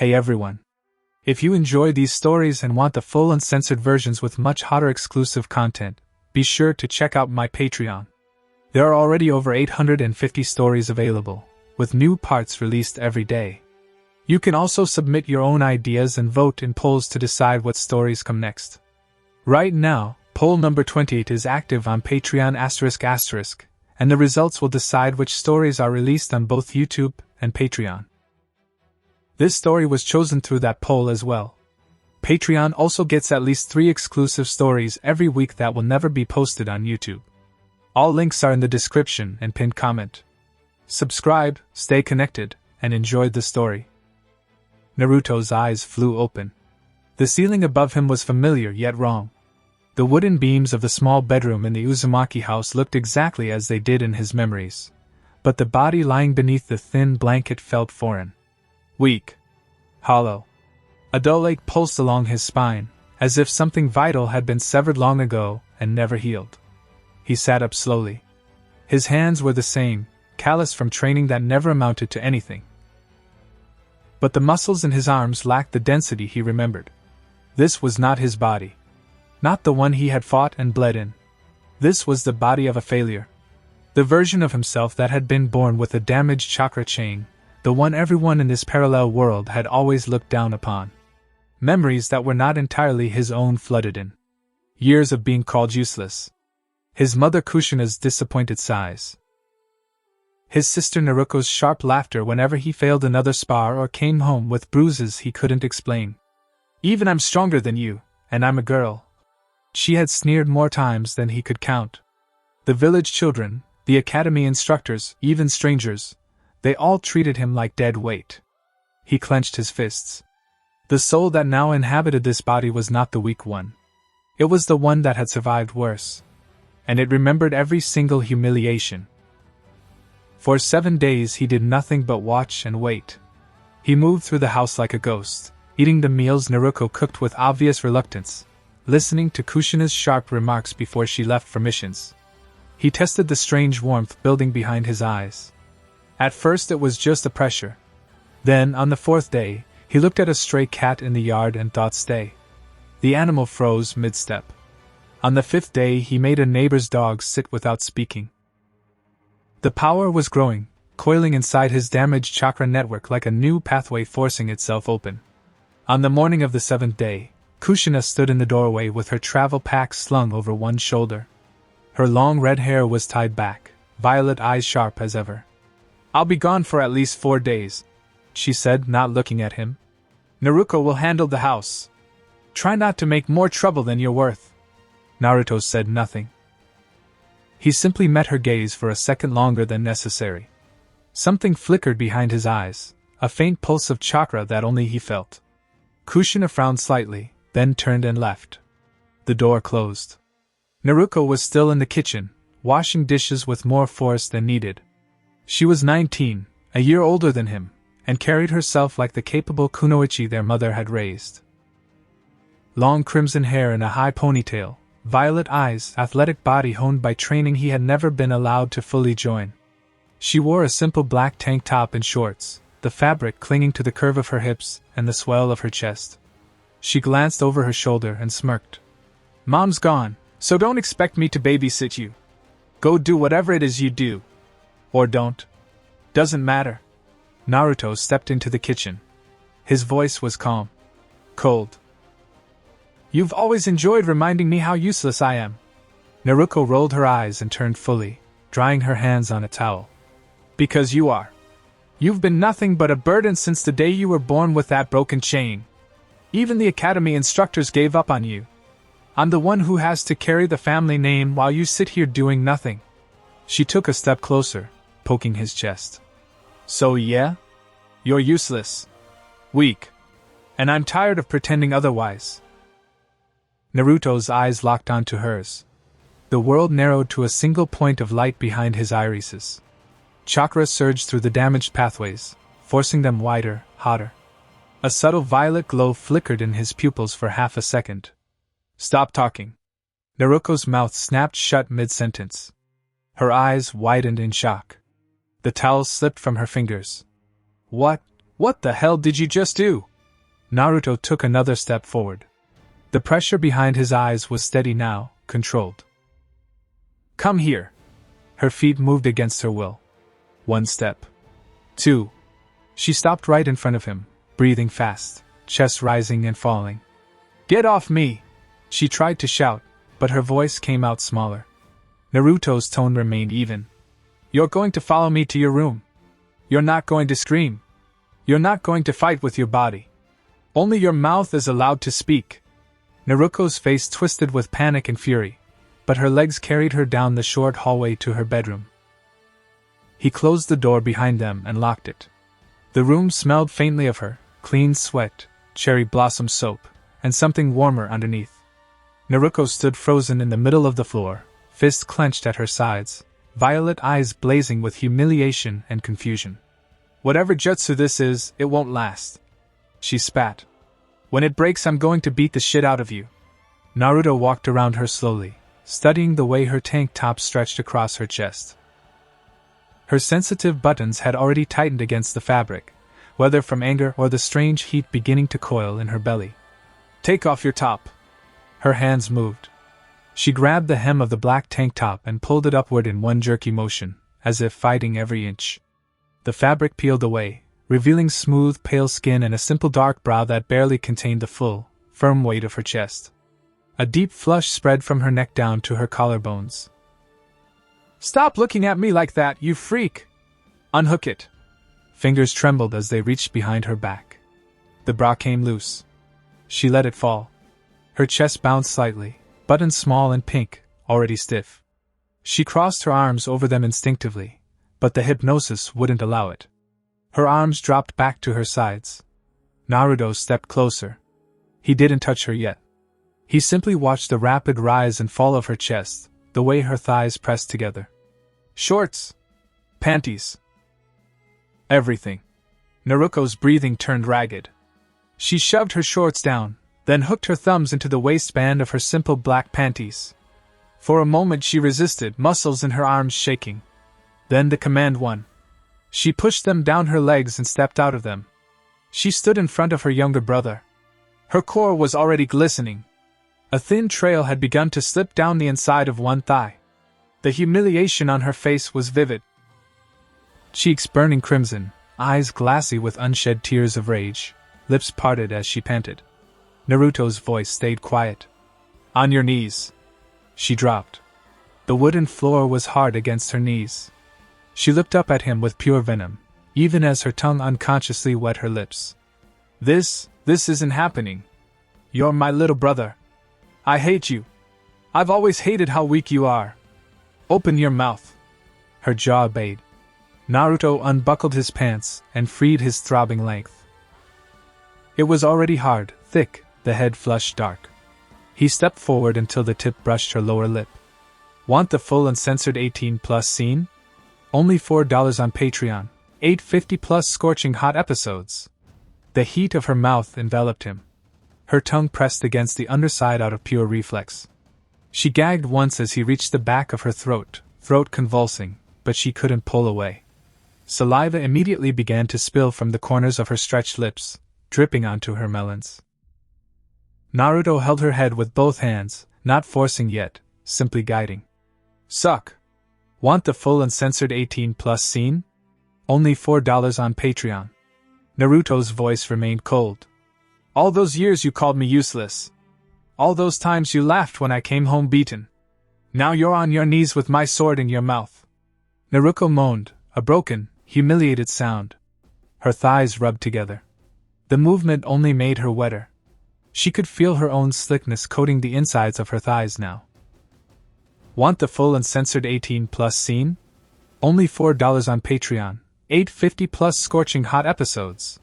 Hey everyone. If you enjoy these stories and want the full uncensored versions with much hotter exclusive content, be sure to check out my Patreon. There are already over 850 stories available, with new parts released every day. You can also submit your own ideas and vote in polls to decide what stories come next. Right now, poll number 28 is active on Patreon***, and the results will decide which stories are released on both YouTube and Patreon. This story was chosen through that poll as well. Patreon also gets at least 3 exclusive stories every week that will never be posted on YouTube. All links are in the description and pinned comment. Subscribe, stay connected, and enjoy the story. Naruto's eyes flew open. The ceiling above him was familiar yet wrong. The wooden beams of the small bedroom in the Uzumaki house looked exactly as they did in his memories, but the body lying beneath the thin blanket felt foreign. Weak. Hollow. A dull ache pulsed along his spine, as if something vital had been severed long ago and never healed. He sat up slowly. His hands were the same, callous from training that never amounted to anything. But the muscles in his arms lacked the density he remembered. This was not his body. Not the one he had fought and bled in. This was the body of a failure. The version of himself that had been born with a damaged chakra chain, the one everyone in this parallel world had always looked down upon. Memories that were not entirely his own flooded in. Years of being called useless. His mother Kushina's disappointed sighs. His sister Naruko's sharp laughter whenever he failed another spar or came home with bruises he couldn't explain. Even I'm stronger than you, and I'm a girl. She had sneered more times than he could count. The village children, the academy instructors, even strangers, they all treated him like dead weight. He clenched his fists. The soul that now inhabited this body was not the weak one. It was the one that had survived worse. And it remembered every single humiliation. For 7 days he did nothing but watch and wait. He moved through the house like a ghost, eating the meals Naruto cooked with obvious reluctance, listening to Kushina's sharp remarks before she left for missions. He tested the strange warmth building behind his eyes. At first it was just a pressure. Then, on the 4th day, he looked at a stray cat in the yard and thought stay. The animal froze mid-step. On the 5th day he made a neighbor's dog sit without speaking. The power was growing, coiling inside his damaged chakra network like a new pathway forcing itself open. On the morning of the 7th day, Kushina stood in the doorway with her travel pack slung over one shoulder. Her long red hair was tied back, violet eyes sharp as ever. "I'll be gone for at least 4 days," she said, not looking at him. "Naruto will handle the house. Try not to make more trouble than you're worth." Naruto said nothing. He simply met her gaze for a second longer than necessary. Something flickered behind his eyes, a faint pulse of chakra that only he felt. Kushina frowned slightly, then turned and left. The door closed. Naruto was still in the kitchen, washing dishes with more force than needed. She was 19, a year older than him, and carried herself like the capable kunoichi their mother had raised. Long crimson hair in a high ponytail, violet eyes, athletic body honed by training he had never been allowed to fully join. She wore a simple black tank top and shorts, the fabric clinging to the curve of her hips and the swell of her chest. She glanced over her shoulder and smirked. "Mom's gone, so don't expect me to babysit you. Go do whatever it is you do. Or don't. Doesn't matter." Naruto stepped into the kitchen. His voice was calm. Cold. "You've always enjoyed reminding me how useless I am." Naruto rolled her eyes and turned fully, drying her hands on a towel. "Because you are. You've been nothing but a burden since the day you were born with that broken chain. Even the academy instructors gave up on you. I'm the one who has to carry the family name while you sit here doing nothing." She took a step closer, poking his chest. "So yeah? You're useless. Weak. And I'm tired of pretending otherwise." Naruto's eyes locked onto hers. The world narrowed to a single point of light behind his irises. Chakra surged through the damaged pathways, forcing them wider, hotter. A subtle violet glow flickered in his pupils for half a second. "Stop talking." Naruto's mouth snapped shut mid-sentence. Her eyes widened in shock. The towel slipped from her fingers. What the hell did you just do?" Naruto took another step forward. The pressure behind his eyes was steady now, controlled. Come here. Her feet moved against her will. 1 step. 2. She stopped right in front of him, breathing fast, chest rising and falling. Get off me! She tried to shout, but her voice came out smaller. Naruto's tone remained even. You're going to follow me to your room. You're not going to scream. You're not going to fight with your body. Only your mouth is allowed to speak. Naruto's face twisted with panic and fury, but her legs carried her down the short hallway to her bedroom. He closed the door behind them and locked it. The room smelled faintly of her, clean sweat, cherry blossom soap, and something warmer underneath. Naruto stood frozen in the middle of the floor, fists clenched at her sides, violet eyes blazing with humiliation and confusion. Whatever jutsu this is, it won't last. She spat. When it breaks, I'm going to beat the shit out of you. Naruto walked around her slowly, studying the way her tank top stretched across her chest. Her sensitive buttons had already tightened against the fabric, whether from anger or the strange heat beginning to coil in her belly. Take off your top. Her hands moved. She grabbed the hem of the black tank top and pulled it upward in one jerky motion, as if fighting every inch. The fabric peeled away, revealing smooth, pale skin and a simple dark brow that barely contained the full, firm weight of her chest. A deep flush spread from her neck down to her collarbones. Stop looking at me like that, you freak! Unhook it! Fingers trembled as they reached behind her back. The bra came loose. She let it fall. Her chest bounced slightly, buttons small and pink, already stiff. She crossed her arms over them instinctively, but the hypnosis wouldn't allow it. Her arms dropped back to her sides. Naruto stepped closer. He didn't touch her yet. He simply watched the rapid rise and fall of her chest, the way her thighs pressed together. Shorts. Panties. Everything. Naruto's breathing turned ragged. She shoved her shorts down, then hooked her thumbs into the waistband of her simple black panties. For a moment she resisted, muscles in her arms shaking. Then the command won. She pushed them down her legs and stepped out of them. She stood in front of her younger brother. Her core was already glistening. A thin trail had begun to slip down the inside of one thigh. The humiliation on her face was vivid. Cheeks burning crimson, eyes glassy with unshed tears of rage, lips parted as she panted. Naruto's voice stayed quiet. On your knees. She dropped. The wooden floor was hard against her knees. She looked up at him with pure venom, even as her tongue unconsciously wet her lips. This isn't happening. You're my little brother. I hate you. I've always hated how weak you are. Open your mouth. Her jaw obeyed. Naruto unbuckled his pants and freed his throbbing length. It was already hard, thick, the head flushed dark. He stepped forward until the tip brushed her lower lip. Want the full uncensored 18+ scene? Only $4 on Patreon, 850+ scorching hot episodes. The heat of her mouth enveloped him. Her tongue pressed against the underside out of pure reflex. She gagged once as he reached the back of her throat convulsing, but she couldn't pull away. Saliva immediately began to spill from the corners of her stretched lips, dripping onto her melons. Naruto held her head with both hands, not forcing yet, simply guiding. Suck. Want the full uncensored 18+ scene? Only $4 on Patreon. Naruto's voice remained cold. All those years you called me useless. All those times you laughed when I came home beaten. Now you're on your knees with my sword in your mouth. Naruto moaned, a broken, humiliated sound. Her thighs rubbed together. The movement only made her wetter. She could feel her own slickness coating the insides of her thighs now. Want the full uncensored 18+ scene? Only $4 on Patreon, 850+ scorching hot episodes.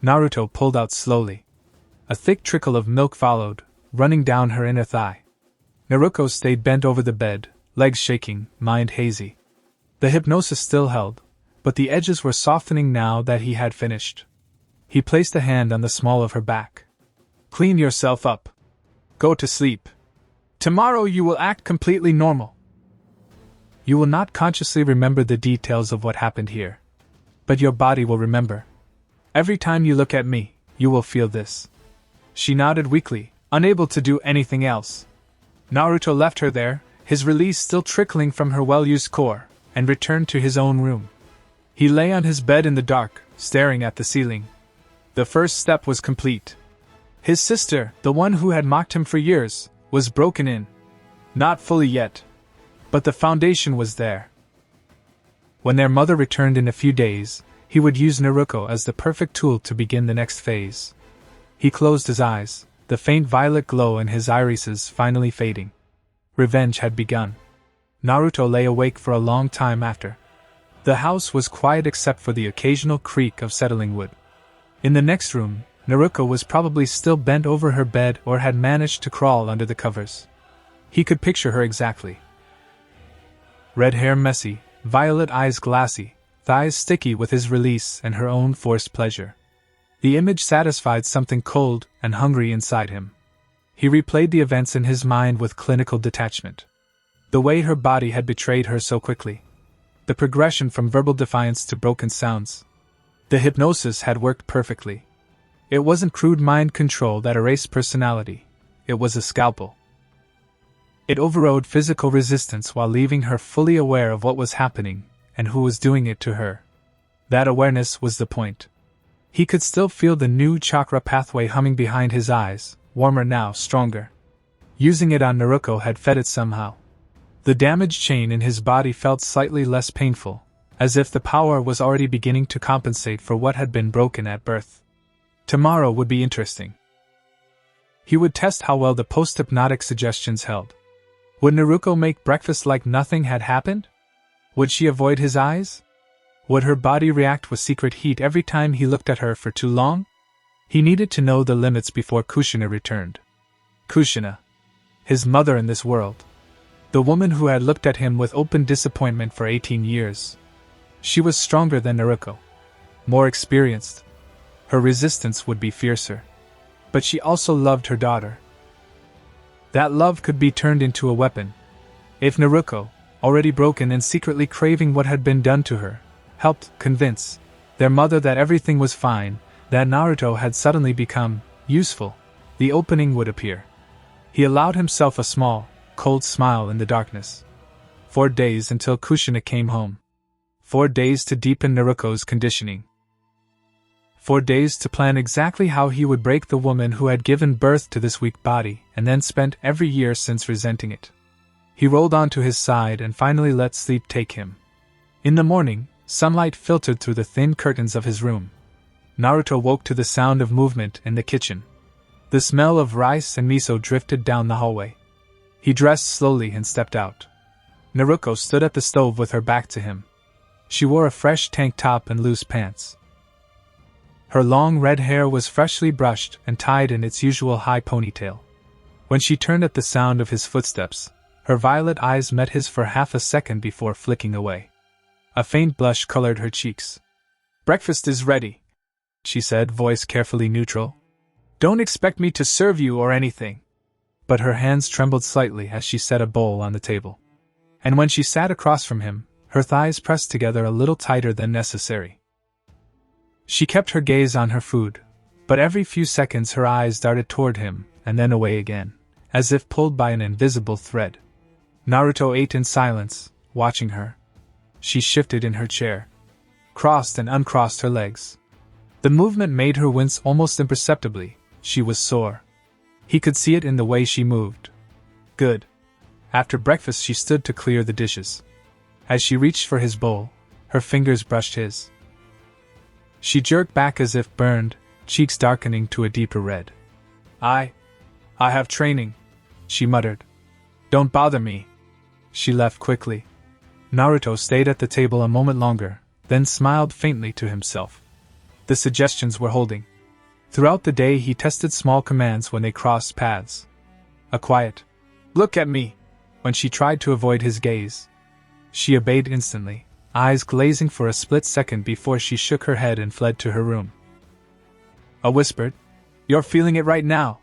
Naruto pulled out slowly. A thick trickle of milk followed, running down her inner thigh. Naruto stayed bent over the bed, legs shaking, mind hazy. The hypnosis still held, but the edges were softening now that he had finished. He placed a hand on the small of her back. Clean yourself up. Go to sleep. Tomorrow you will act completely normal. You will not consciously remember the details of what happened here. But your body will remember. Every time you look at me, You will feel this. She nodded weakly, unable to do anything else. Naruto left her there, his release still trickling from her well-used core, and returned to his own room. He lay on his bed in the dark, staring at the ceiling. The first step was complete. His sister, the one who had mocked him for years, was broken in. Not fully yet, but the foundation was there. When their mother returned in a few days, he would use Naruto as the perfect tool to begin the next phase. He closed his eyes, the faint violet glow in his irises finally fading. Revenge had begun. Naruto lay awake for a long time after. The house was quiet except for the occasional creak of settling wood. In the next room, Naruto was probably still bent over her bed or had managed to crawl under the covers. He could picture her exactly. Red hair messy, violet eyes glassy, thighs sticky with his release and her own forced pleasure. The image satisfied something cold and hungry inside him. He replayed the events in his mind with clinical detachment. The way her body had betrayed her so quickly. The progression from verbal defiance to broken sounds. The hypnosis had worked perfectly. It wasn't crude mind control that erased personality. It was a scalpel. It overrode physical resistance while leaving her fully aware of what was happening and who was doing it to her. That awareness was the point. He could still feel the new chakra pathway humming behind his eyes, warmer now, stronger. Using it on Naruto had fed it somehow. The damaged chain in his body felt slightly less painful, as if the power was already beginning to compensate for what had been broken at birth. Tomorrow would be interesting. He would test how well the post-hypnotic suggestions held. Would Naruto make breakfast like nothing had happened? Would she avoid his eyes? Would her body react with secret heat every time he looked at her for too long? He needed to know the limits before Kushina returned. Kushina. His mother in this world. The woman who had looked at him with open disappointment for 18 years. She was stronger than Naruto. More experienced. Her resistance would be fiercer. But she also loved her daughter. That love could be turned into a weapon. If Naruto, already broken and secretly craving what had been done to her, helped convince their mother that everything was fine, that Naruto had suddenly become useful, the opening would appear. He allowed himself a small, cold smile in the darkness. 4 days until Kushina came home. 4 days to deepen Naruto's conditioning. 4 days to plan exactly how he would break the woman who had given birth to this weak body and then spent every year since resenting it. He rolled onto his side and finally let sleep take him. In the morning, sunlight filtered through the thin curtains of his room. Naruto woke to the sound of movement in the kitchen. The smell of rice and miso drifted down the hallway. He dressed slowly and stepped out. Naruto stood at the stove with her back to him. She wore a fresh tank top and loose pants. Her long red hair was freshly brushed and tied in its usual high ponytail. When she turned at the sound of his footsteps, her violet eyes met his for half a second before flicking away. A faint blush colored her cheeks. "Breakfast is ready," she said, voice carefully neutral. "Don't expect me to serve you or anything." But her hands trembled slightly as she set a bowl on the table. And when she sat across from him, her thighs pressed together a little tighter than necessary. She kept her gaze on her food, but every few seconds her eyes darted toward him and then away again, as if pulled by an invisible thread. Naruto ate in silence, watching her. She shifted in her chair, crossed and uncrossed her legs. The movement made her wince almost imperceptibly. She was sore. He could see it in the way she moved. Good. After breakfast she stood to clear the dishes. As she reached for his bowl, her fingers brushed his. She jerked back as if burned, cheeks darkening to a deeper red. I have training," she muttered. "Don't bother me." She left quickly. Naruto stayed at the table a moment longer, then smiled faintly to himself. The suggestions were holding. Throughout the day he tested small commands when they crossed paths. A quiet, "Look at me," when she tried to avoid his gaze. She obeyed instantly, eyes glazing for a split second before she shook her head and fled to her room. A whispered, "You're feeling it right now,"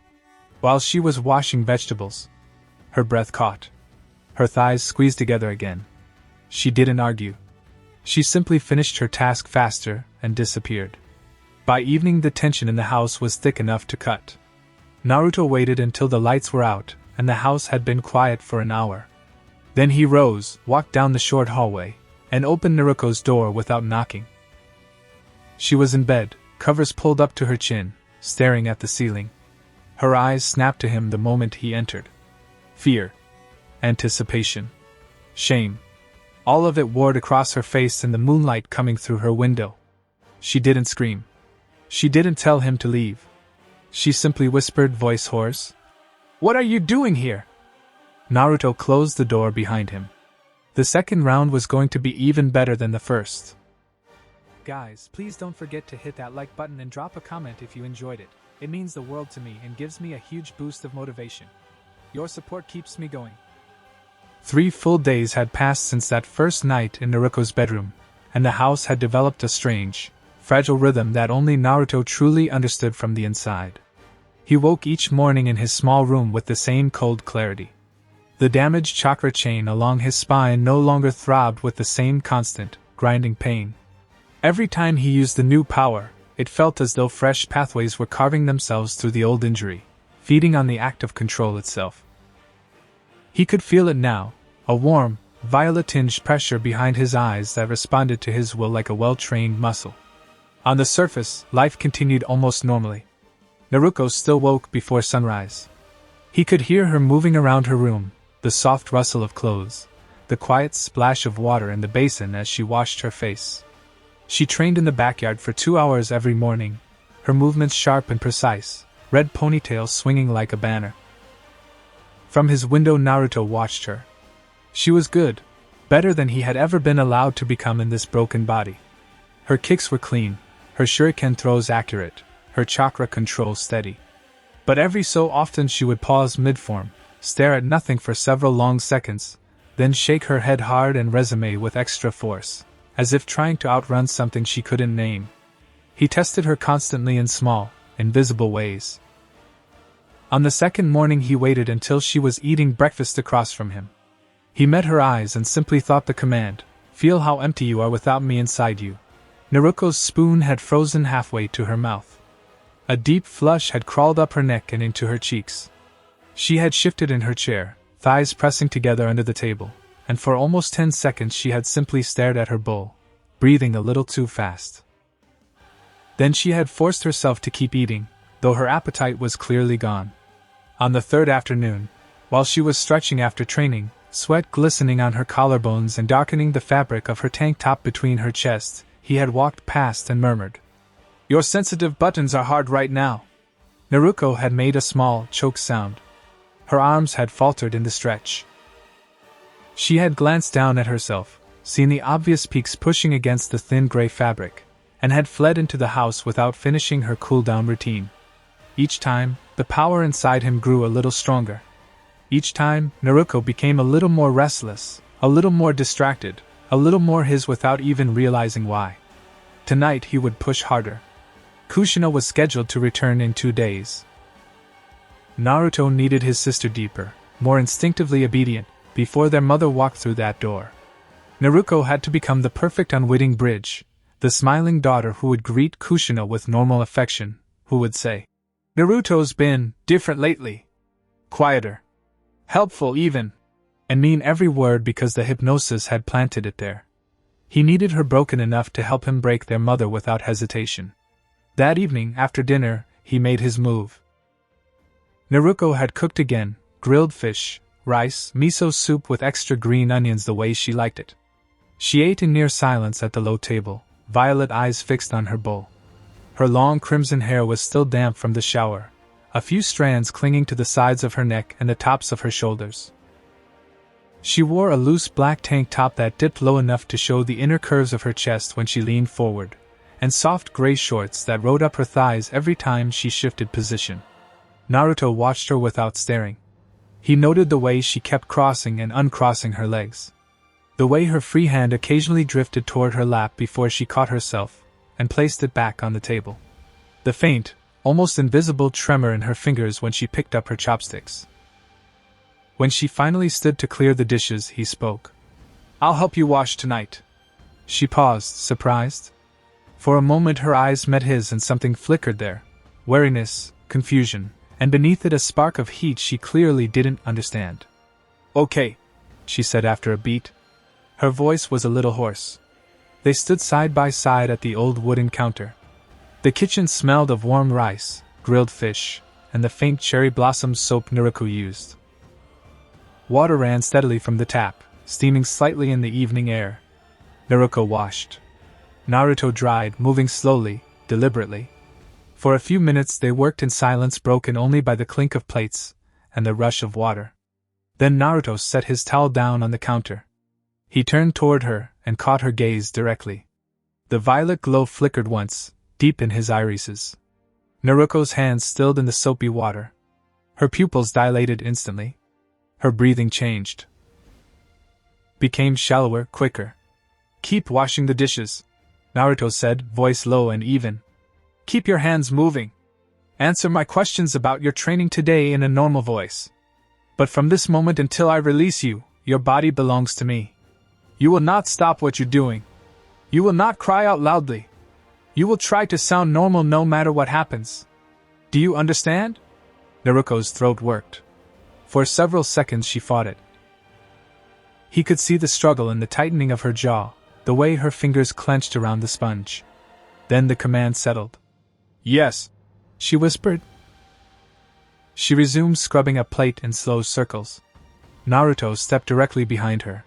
while she was washing vegetables. Her breath caught. Her thighs squeezed together again. She didn't argue. She simply finished her task faster and disappeared. By evening the tension in the house was thick enough to cut. Naruto waited until the lights were out, and the house had been quiet for an hour. Then he rose, walked down the short hallway, and opened Naruto's door without knocking. She was in bed, covers pulled up to her chin, staring at the ceiling. Her eyes snapped to him the moment he entered. Fear. Anticipation. Shame. All of it warred across her face in the moonlight coming through her window. She didn't scream. She didn't tell him to leave. She simply whispered, voice hoarse, "What are you doing here?" Naruto closed the door behind him. The second round was going to be even better than the first. Guys, please don't forget to hit that like button and drop a comment if you enjoyed it. It means the world to me and gives me a huge boost of motivation. Your support keeps me going. 3 full days had passed since that first night in Naruto's bedroom, and the house had developed a strange, fragile rhythm that only Naruto truly understood from the inside. He woke each morning in his small room with the same cold clarity. The damaged chakra chain along his spine no longer throbbed with the same constant, grinding pain. Every time he used the new power, it felt as though fresh pathways were carving themselves through the old injury, feeding on the act of control itself. He could feel it now, a warm, violet-tinged pressure behind his eyes that responded to his will like a well-trained muscle. On the surface, life continued almost normally. Naruto still woke before sunrise. He could hear her moving around her room, the soft rustle of clothes, the quiet splash of water in the basin as she washed her face. She trained in the backyard for 2 hours every morning, her movements sharp and precise, red ponytail swinging like a banner. From his window Naruto watched her. She was good, better than he had ever been allowed to become in this broken body. Her kicks were clean, her shuriken throws accurate, her chakra control steady. But every so often she would pause mid-form, stare at nothing for several long seconds, then shake her head hard and resume with extra force, as if trying to outrun something she couldn't name. He tested her constantly in small, invisible ways. On the second morning he waited until she was eating breakfast across from him. He met her eyes and simply thought the command, "Feel how empty you are without me inside you." Naruto's spoon had frozen halfway to her mouth. A deep flush had crawled up her neck and into her cheeks. She had shifted in her chair, thighs pressing together under the table, and for almost 10 seconds she had simply stared at her bowl, breathing a little too fast. Then she had forced herself to keep eating, though her appetite was clearly gone. On the third afternoon, while she was stretching after training, sweat glistening on her collarbones and darkening the fabric of her tank top between her chest, he had walked past and murmured, "Your sensitive buttons are hard right now." Naruto had made a small, choked sound. Her arms had faltered in the stretch. She had glanced down at herself, seen the obvious peaks pushing against the thin gray fabric, and had fled into the house without finishing her cool-down routine. Each time, the power inside him grew a little stronger. Each time, Naruto became a little more restless, a little more distracted, a little more his without even realizing why. Tonight he would push harder. Kushina was scheduled to return in 2 days. Naruto needed his sister deeper, more instinctively obedient, before their mother walked through that door. Naruto had to become the perfect unwitting bridge, the smiling daughter who would greet Kushina with normal affection, who would say, "Naruto's been different lately. Quieter. Helpful even," and mean every word because the hypnosis had planted it there. He needed her broken enough to help him break their mother without hesitation. That evening, after dinner, he made his move. Naruto had cooked again, grilled fish, rice, miso soup with extra green onions the way she liked it. She ate in near silence at the low table, violet eyes fixed on her bowl. Her long crimson hair was still damp from the shower, a few strands clinging to the sides of her neck and the tops of her shoulders. She wore a loose black tank top that dipped low enough to show the inner curves of her chest when she leaned forward, and soft gray shorts that rode up her thighs every time she shifted position. Naruto watched her without staring. He noted the way she kept crossing and uncrossing her legs. The way her free hand occasionally drifted toward her lap before she caught herself and placed it back on the table. The faint, almost invisible tremor in her fingers when she picked up her chopsticks. When she finally stood to clear the dishes, he spoke. "I'll help you wash tonight." She paused, surprised. For a moment her eyes met his and something flickered there. Wariness, confusion, and beneath it a spark of heat she clearly didn't understand. "Okay," she said after a beat. Her voice was a little hoarse. They stood side by side at the old wooden counter. The kitchen smelled of warm rice, grilled fish, and the faint cherry blossom soap Naruto used. Water ran steadily from the tap, steaming slightly in the evening air. Naruto washed. Naruto dried, moving slowly, deliberately. For a few minutes they worked in silence broken only by the clink of plates and the rush of water. Then Naruto set his towel down on the counter. He turned toward her and caught her gaze directly. The violet glow flickered once, deep in his irises. Naruto's hands stilled in the soapy water. Her pupils dilated instantly. Her breathing changed. Became shallower, quicker. "Keep washing the dishes," Naruto said, voice low and even. "Keep your hands moving. Answer my questions about your training today in a normal voice. But from this moment until I release you, your body belongs to me. You will not stop what you're doing. You will not cry out loudly. You will try to sound normal no matter what happens. Do you understand?" Naruto's throat worked. For several seconds she fought it. He could see the struggle in the tightening of her jaw, the way her fingers clenched around the sponge. Then the command settled. "Yes," she whispered. She resumed scrubbing a plate in slow circles. Naruto stepped directly behind her.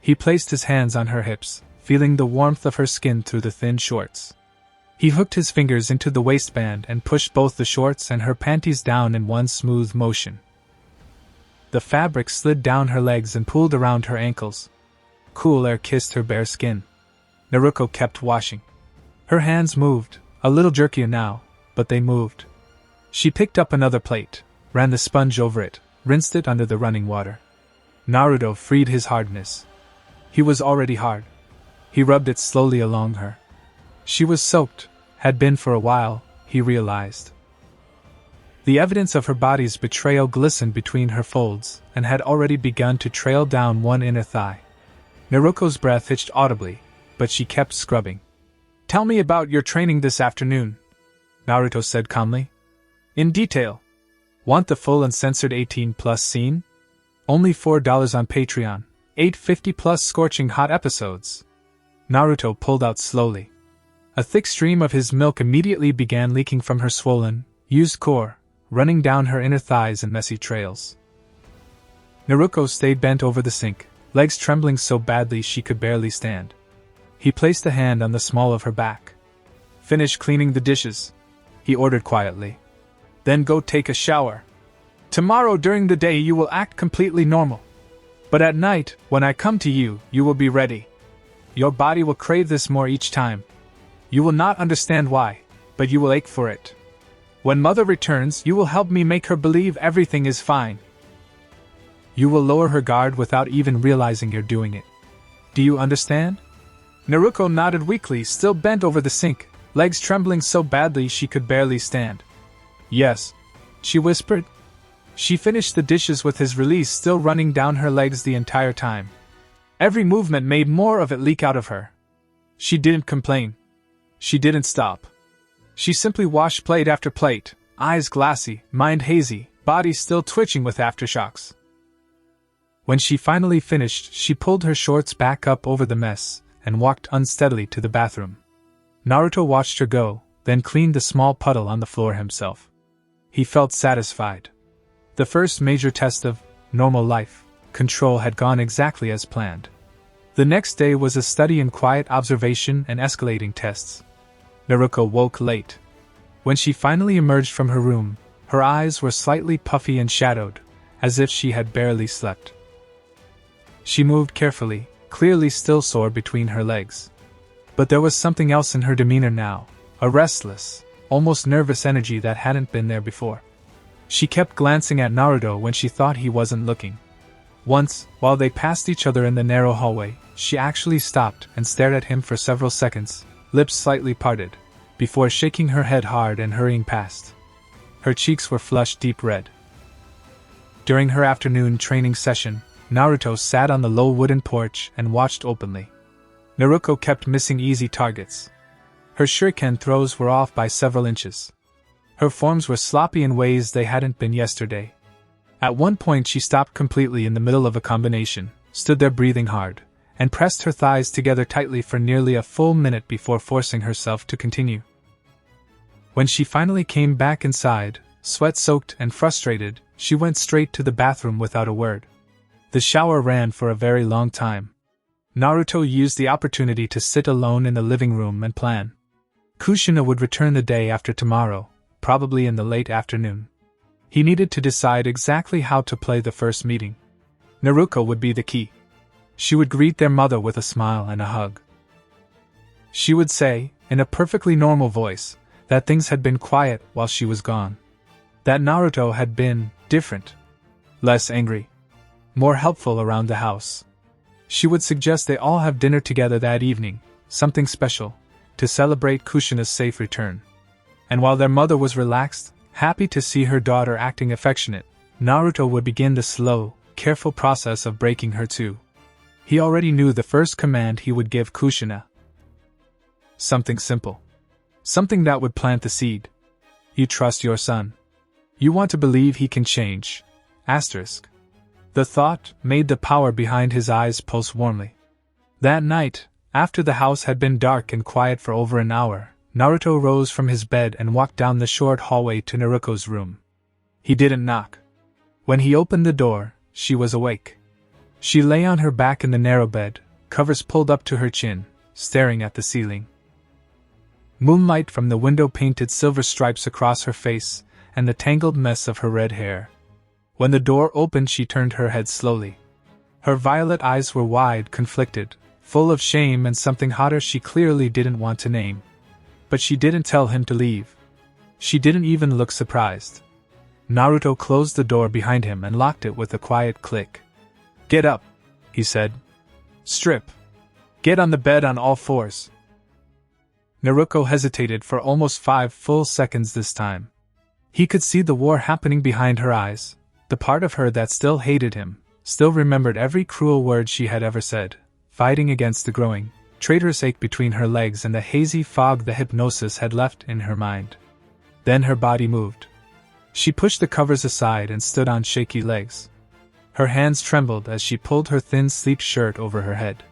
He placed his hands on her hips, feeling the warmth of her skin through the thin shorts. He hooked his fingers into the waistband and pushed both the shorts and her panties down in one smooth motion. The fabric slid down her legs and pooled around her ankles. Cool air kissed her bare skin. Naruto kept washing. Her hands moved, a little jerkier now, but they moved. She picked up another plate, ran the sponge over it, rinsed it under the running water. Naruto freed his hardness. He was already hard. He rubbed it slowly along her. She was soaked, had been for a while, he realized. The evidence of her body's betrayal glistened between her folds, and had already begun to trail down one inner thigh. Naruto's breath hitched audibly, but she kept scrubbing. "Tell me about your training this afternoon," Naruto said calmly. "In detail. Want the full uncensored 18+ scene? Only $4 on Patreon, 850+ scorching hot episodes." Naruto pulled out slowly. A thick stream of his milk immediately began leaking from her swollen, used core, running down her inner thighs in messy trails. Naruto stayed bent over the sink, legs trembling so badly she could barely stand. He placed a hand on the small of her back. "Finish cleaning the dishes," he ordered quietly. "Then go take a shower. Tomorrow during the day you will act completely normal. But at night, when I come to you, you will be ready. Your body will crave this more each time. You will not understand why, but you will ache for it. When Mother returns, you will help me make her believe everything is fine. You will lower her guard without even realizing you're doing it. Do you understand?" Naruto nodded weakly, still bent over the sink, legs trembling so badly she could barely stand. "Yes," she whispered. She finished the dishes with his release still running down her legs the entire time. Every movement made more of it leak out of her. She didn't complain. She didn't stop. She simply washed plate after plate, eyes glassy, mind hazy, body still twitching with aftershocks. When she finally finished, she pulled her shorts back up over the mess and walked unsteadily to the bathroom. Naruto watched her go, then cleaned the small puddle on the floor himself. He felt satisfied. The first major test of normal life control had gone exactly as planned. The next day was a study in quiet observation and escalating tests. Naruto woke late. When she finally emerged from her room, her eyes were slightly puffy and shadowed, as if she had barely slept. She moved carefully, clearly still sore between her legs. But there was something else in her demeanor now, a restless, almost nervous energy that hadn't been there before. She kept glancing at Naruto when she thought he wasn't looking. Once, while they passed each other in the narrow hallway, she actually stopped and stared at him for several seconds, lips slightly parted, before shaking her head hard and hurrying past. Her cheeks were flushed deep red. During her afternoon training session, Naruto sat on the low wooden porch and watched openly. Naruto kept missing easy targets. Her shuriken throws were off by several inches. Her forms were sloppy in ways they hadn't been yesterday. At one point she stopped completely in the middle of a combination, stood there breathing hard, and pressed her thighs together tightly for nearly a full minute before forcing herself to continue. When she finally came back inside, sweat-soaked and frustrated, she went straight to the bathroom without a word. The shower ran for a very long time. Naruto used the opportunity to sit alone in the living room and plan. Kushina would return the day after tomorrow, probably in the late afternoon. He needed to decide exactly how to play the first meeting. Naruto would be the key. She would greet their mother with a smile and a hug. She would say, in a perfectly normal voice, that things had been quiet while she was gone. That Naruto had been different. Less angry. More helpful around the house. She would suggest they all have dinner together that evening, something special, to celebrate Kushina's safe return. And while their mother was relaxed, happy to see her daughter acting affectionate, Naruto would begin the slow, careful process of breaking her too. He already knew the first command he would give Kushina. Something simple. Something that would plant the seed. You trust your son. You want to believe he can change. Asterisk. The thought made the power behind his eyes pulse warmly. That night, after the house had been dark and quiet for over an hour, Naruto rose from his bed and walked down the short hallway to Naruto's room. He didn't knock. When he opened the door, she was awake. She lay on her back in the narrow bed, covers pulled up to her chin, staring at the ceiling. Moonlight from the window painted silver stripes across her face and the tangled mess of her red hair. When the door opened, she turned her head slowly. Her violet eyes were wide, conflicted, full of shame and something hotter she clearly didn't want to name. But she didn't tell him to leave. She didn't even look surprised. Naruto closed the door behind him and locked it with a quiet click. Get up, he said. Strip. Get on the bed on all fours. Naruto hesitated for almost 5 full seconds this time. He could see the war happening behind her eyes, the part of her that still hated him, still remembered every cruel word she had ever said, fighting against the growing, traitorous ache between her legs and the hazy fog the hypnosis had left in her mind. Then her body moved. She pushed the covers aside and stood on shaky legs. Her hands trembled as she pulled her thin sleep shirt over her head.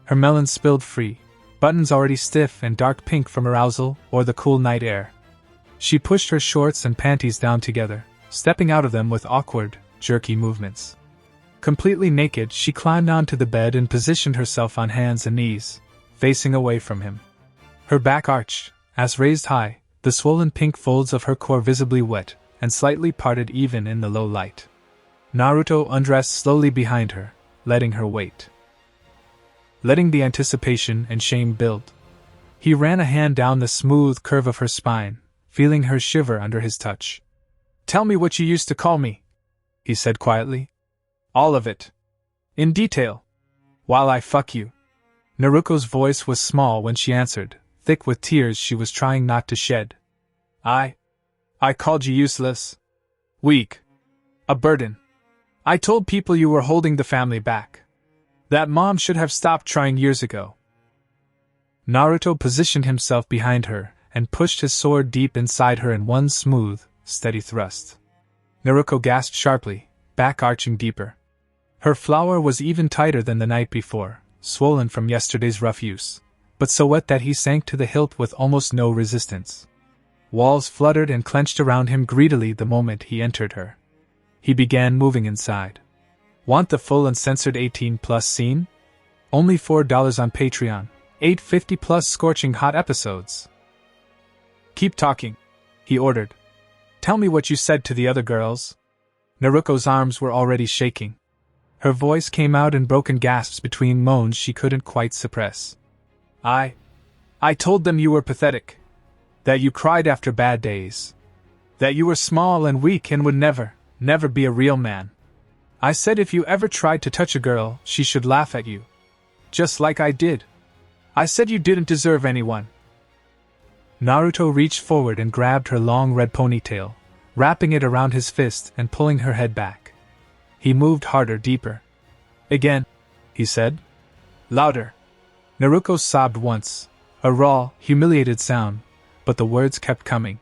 Her melon spilled free, buttons already stiff and dark pink from arousal or the cool night air. She pushed her shorts and panties down together, stepping out of them with awkward, jerky movements. Completely naked, she climbed onto the bed and positioned herself on hands and knees, facing away from him. Her back arched, as raised high, the swollen pink folds of her core visibly wet and slightly parted even in the low light. Naruto undressed slowly behind her, letting her wait. Letting the anticipation and shame build. He ran a hand down the smooth curve of her spine, feeling her shiver under his touch. Tell me what you used to call me, he said quietly. All of it. In detail. While I fuck you. Naruto's voice was small when she answered, thick with tears she was trying not to shed. I called you useless. Weak. A burden. I told people you were holding the family back. That mom should have stopped trying years ago. Naruto positioned himself behind her and pushed his sword deep inside her in one smooth, steady thrust. Naruto gasped sharply, back arching deeper. Her flower was even tighter than the night before, swollen from yesterday's rough use, but so wet that he sank to the hilt with almost no resistance. Walls fluttered and clenched around him greedily the moment he entered her. He began moving inside. Want the full uncensored 18+ scene? Only $4 on Patreon, 850+ scorching hot episodes. Keep talking, he ordered. Tell me what you said to the other girls. Naruto's arms were already shaking. Her voice came out in broken gasps between moans she couldn't quite suppress. I told them you were pathetic. That you cried after bad days. That you were small and weak and would never be a real man. I said if you ever tried to touch a girl, she should laugh at you. Just like I did. I said you didn't deserve anyone. Naruto reached forward and grabbed her long red ponytail, wrapping it around his fist and pulling her head back. He moved harder, deeper. Again, he said. Louder. Naruto sobbed once, A raw, humiliated sound, but the words kept coming.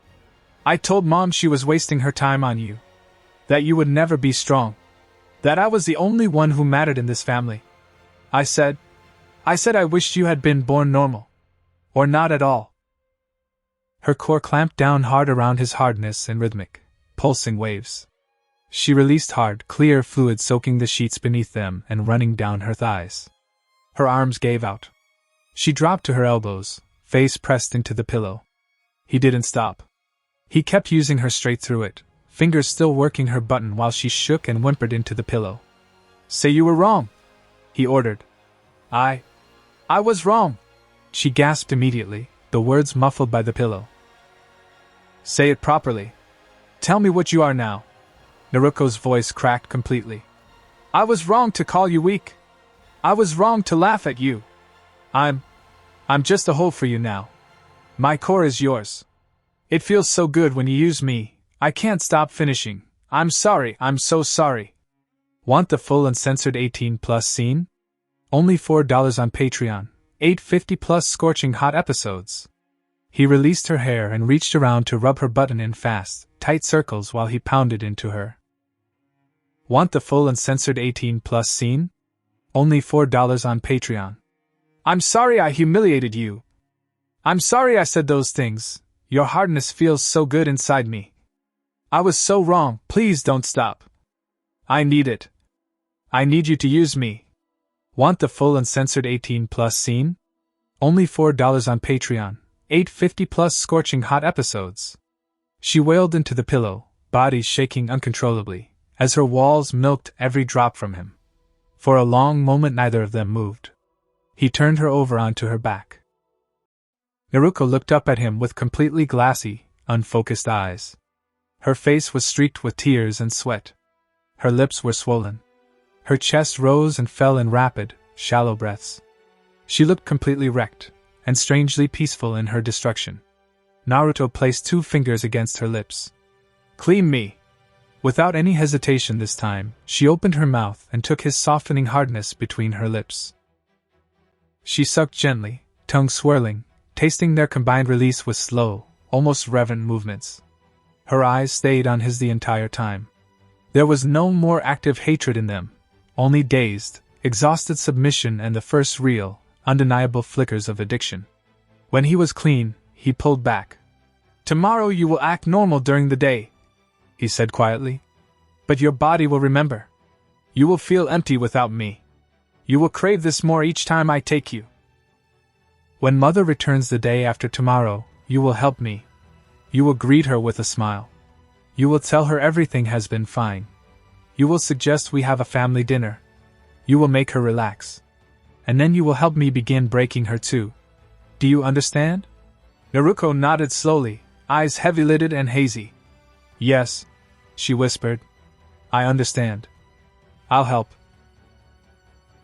I told Mom she was wasting her time on you. That you would never be strong. That I was the only one who mattered in this family. I said I wished you had been born normal. Or not at all. Her core clamped down hard around his hardness in rhythmic, pulsing waves. She released hard, clear fluid soaking the sheets beneath them and running down her thighs. Her arms gave out. She dropped to her elbows, face pressed into the pillow. He didn't stop. He kept using her straight through it, fingers still working her button while she shook and whimpered into the pillow. Say you were wrong, he ordered. I was wrong, she gasped immediately, the words muffled by the pillow. Say it properly. Tell me what you are now. Naruto's voice cracked completely. I was wrong to call you weak. I was wrong to laugh at you. I'm just a hole for you now. My core is yours. It feels so good when you use me. I can't stop finishing. I'm sorry, I'm so sorry. Want the full uncensored 18+ scene? Only $4 on Patreon. 850+ scorching hot episodes. He released her hair and reached around to rub her button in fast, tight circles while he pounded into her. Want the full uncensored 18+ scene? Only $4 on Patreon. I'm sorry I humiliated you. I'm sorry I said those things. Your hardness feels so good inside me. I was so wrong, please don't stop. I need it. I need you to use me. Want the full uncensored 18+ scene? Only $4 on Patreon. 850+ scorching hot episodes. She wailed into the pillow, body shaking uncontrollably, as her walls milked every drop from him. For a long moment neither of them moved. He turned her over onto her back. Naruto looked up at him with completely glassy, unfocused eyes. Her face was streaked with tears and sweat. Her lips were swollen. Her chest rose and fell in rapid, shallow breaths. She looked completely wrecked, and strangely peaceful in her destruction. Naruto placed 2 fingers against her lips. Clean me! Without any hesitation this time, she opened her mouth and took his softening hardness between her lips. She sucked gently, tongue swirling, tasting their combined release with slow, almost reverent movements. Her eyes stayed on his the entire time. There was no more active hatred in them, only dazed, exhausted submission and the first real, undeniable flickers of addiction. When he was clean, he pulled back. Tomorrow you will act normal during the day, he said quietly. But your body will remember. You will feel empty without me. You will crave this more each time I take you. When Mother returns the day after tomorrow, you will help me. You will greet her with a smile. You will tell her everything has been fine. You will suggest we have a family dinner. You will make her relax. And then you will help me begin breaking her too. Do you understand? Naruto nodded slowly, eyes heavy-lidded and hazy. Yes, she whispered. I understand. I'll help.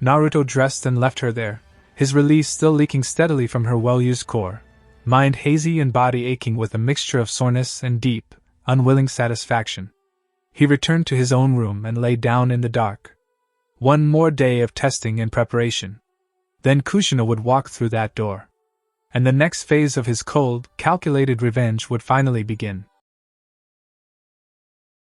Naruto dressed and left her there, his release still leaking steadily from her well-used core, mind hazy and body aching with a mixture of soreness and deep, unwilling satisfaction. He returned to his own room and lay down in the dark. One more day of testing and preparation. Then Kushina would walk through that door. And the next phase of his cold, calculated revenge would finally begin.